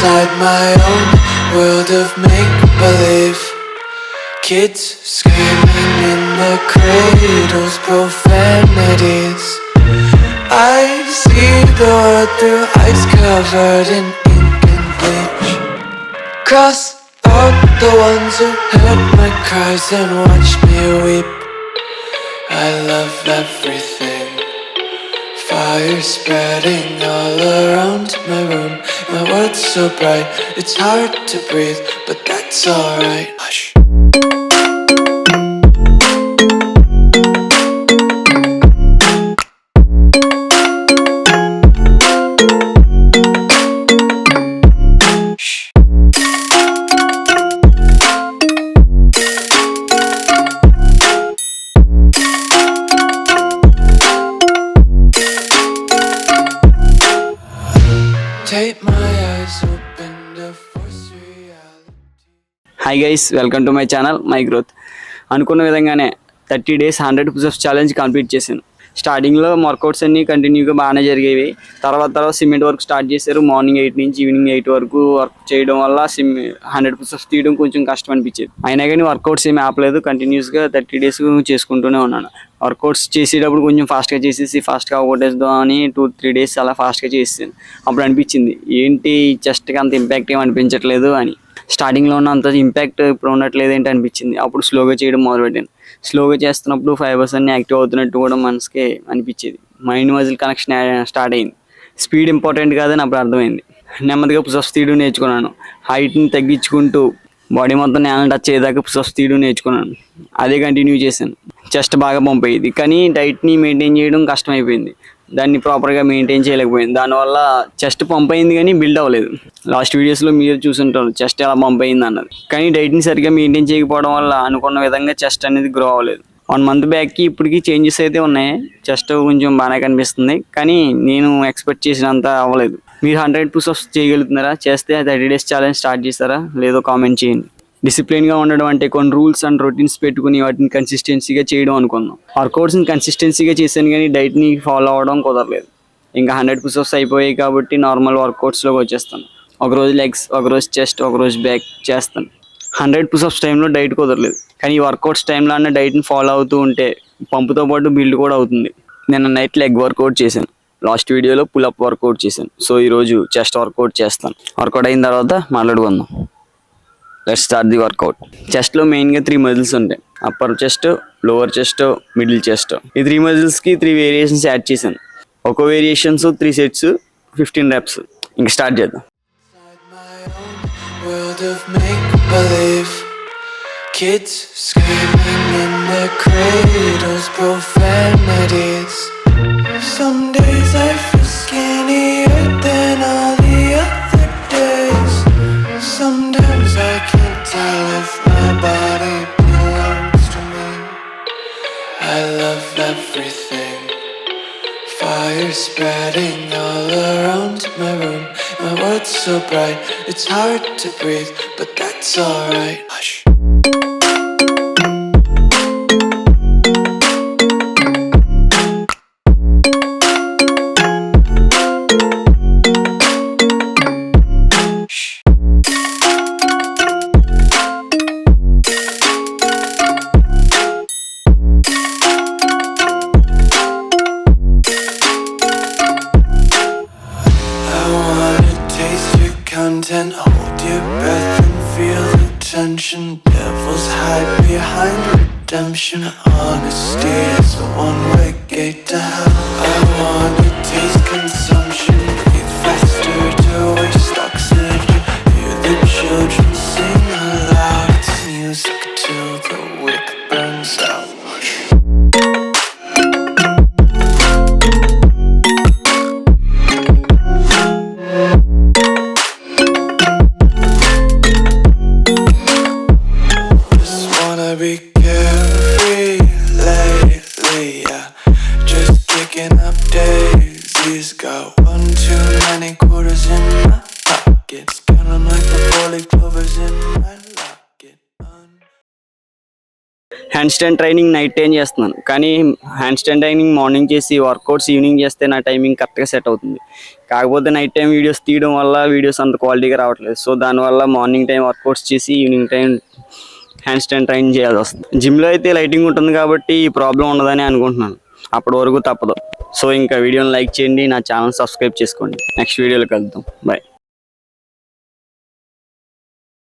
inside my own world of make-believe. Kids screaming in the cradles, profanities. I see the world through ice covered in ink and bleach. Cross out the ones who heard my cries and watched me weep. I love everything. Fire spreading all around my room. My world's so bright, it's hard to breathe, but that's alright. Hush. Take my eyes open to force reality. Hi guys, welcome to my channel my growth. అనుకున్న విధంగానే 30 days 100 push-ups challenge complete చేశాను. స్టార్టింగ్లో workouts అన్నీ కంటిన్యూగా బాగానే జరిగేవి. తర్వాత cement work start చేశారు. మార్నింగ్ 8 నుంచి ఈవినింగ్ 8 వరకు వర్క్ చేయడం వల్ల 100 పుషప్స్ తీయడం కొంచెం కష్టం అనిపించేది. అయినా కానీ వర్కౌట్స్ ఏమి ఆపలేదు. కంటిన్యూస్గా 30 days చేసుకుంటూనే ఉన్నాను. వర్కౌట్స్ చేసేటప్పుడు కొంచెం ఫాస్ట్గా చేసేసి ఫాస్ట్గా కొట్టేద్దాం అని 2-3 days అలా ఫాస్ట్గా చేసాను. అప్పుడు అనిపించింది ఏంటి చెస్ట్కి అంత ఇంపాక్ట్ ఏమి అనిపించట్లేదు అని. స్టార్టింగ్లో ఉన్న అంత ఇంపాక్ట్ ఇప్పుడు ఉండట్లేదు ఏంటి అనిపించింది. అప్పుడు స్లోగా చేయడం మొదలుపెట్టాను. స్లోగా చేస్తున్నప్పుడు ఫైబర్స్ అన్ని యాక్టివ్ అవుతున్నట్టు కూడా మనసుకి అనిపించేది. మైండ్ మజిల్ కనెక్షన్ స్టార్ట్ అయింది. స్పీడ్ ఇంపార్టెంట్ కాదని అప్పుడు అర్థమైంది. నెమ్మదిగా పుషప్స్ తీయడం నేర్చుకున్నాను. హైట్ని తగ్గించుకుంటూ బాడీ మొత్తం నేల టచ్ అయ్యేదాకా పుషప్స్ తీయడం నేర్చుకున్నాను. అదే కంటిన్యూ చేశాను. చెస్ట్ బాగా పంప్ అయ్యేది, కానీ డైట్ని మెయింటైన్ చేయడం కష్టమైపోయింది. దాన్ని ప్రాపర్గా మెయింటైన్ చేయలేకపోయింది. దానివల్ల చెస్ట్ పంప్ అయింది కానీ బిల్డ్ అవ్వలేదు. లాస్ట్ వీడియోస్లో మీరు చూసుంటారు చెస్ట్ ఎలా పంప్ అయింది అన్నది. కానీ డైట్ని సరిగ్గా మెయింటైన్ చేయకపోవడం వల్ల అనుకున్న విధంగా చెస్ట్ అనేది గ్రో అవ్వలేదు. 1 month బ్యాక్కి ఇప్పటికీ చేంజెస్ అయితే ఉన్నాయి. చెస్ట్ కొంచెం బాగానే కనిపిస్తుంది, కానీ నేను ఎక్స్పెక్ట్ చేసినంత అవ్వలేదు. మీరు 100 పుషప్స్ చేయగలుగుతున్నారా? చేస్తే 30 days ఛాలెంజ్ స్టార్ట్ చేస్తారా లేదో కామెంట్ చేయండి. డిసిప్లిన్గా ఉండడం అంటే కొన్ని రూల్స్ అండ్ రొటీన్స్ పెట్టుకుని వాటిని కన్సిస్టెన్సీగా చేయడం అనుకుందాం. వర్కౌట్స్ని కన్సిస్టెన్సీగా చేశాను కానీ డైట్ని ఫాలో అవ్వడం కుదరలేదు. ఇంకా 100 పుషప్స్ అయిపోయాయి కాబట్టి నార్మల్ వర్కౌట్స్లోకి వచ్చేస్తాను. ఒకరోజు లెగ్స్, ఒకరోజు చెస్ట్, ఒకరోజు బ్యాక్ చేస్తాను. 100 పుషప్స్ టైంలో డైట్ కుదరలేదు, కానీ ఈ వర్కౌట్స్ టైంలో అన్న డైట్ని ఫాలో అవుతూ ఉంటే పంపుతో పాటు బిల్డ్ కూడా అవుతుంది. నిన్న నైట్ లెగ్ వర్కౌట్ చేశాను. లాస్ట్ వీడియోలో పుల్అప్ వర్కౌట్ చేశాను. సో ఈరోజు చెస్ట్ వర్కౌట్ చేస్తాను. వర్కౌట్ అయిన తర్వాత మాట్లాడుకుందాం. Let's start the workout. చెస్ట్లో మెయిన్గా 3 మజిల్స్ ఉంటాయి. Upper chest, lower chest, middle chest. ఈ 3 మజిల్స్కి 3 వేరియేషన్స్ యాడ్ చేశాను. ఒక్కో వేరియేషన్స్ 3 sets 15 reps. ఇంకా స్టార్ట్ చేద్దాం. World of make-believe. Kids screaming in their cradles, profanities. Some days I feel skinnier than all the other days. Sometimes I can't tell if my body belongs to me. I love everything. Fire spreading all around my room. My world's so bright, it's hard to breathe, but that's alright. Hush. Content, hold your breath and feel the tension. Devils hide behind redemption. Honesty is a one-way gate to hell. I wanna taste consumption, breathe faster to waste oxygen. Hear the children sing aloud. It's music till the wick burns out. Be carefree lately, yeah. Just kicking up daisies. Got one too many quarters in my pockets. Counting like the 4-leaf clovers in my locket. Hand stand training night time చేస్తున్నాను, కానీ hand stand training morning చేసి workouts evening చేస్తే నా timing కరెక్ట్గా set అవుతుంది. కాకపోతే night time videos తీయడం వల్ల వీడియోస్ అంత క్వాలిటీగా రావట్లేదు. సో దానివల్ల మార్నింగ్ టైం వర్కౌట్స్ చేసి evening time hand stand train చేయాల్సి వస్తుంది. జిమ్లో అయితే లైటింగ్ ఉంటుంది కాబట్టి ఈ ప్రాబ్లం ఉండదని అనుకుంటున్నాను. అప్పటి వరకు తప్పదు. సో ఇంకా వీడియోని లైక్ చేయండి, నా ఛానల్ సబ్స్క్రైబ్ చేసుకోండి. నెక్స్ట్ వీడియోలో కలుద్దాం. బాయ్.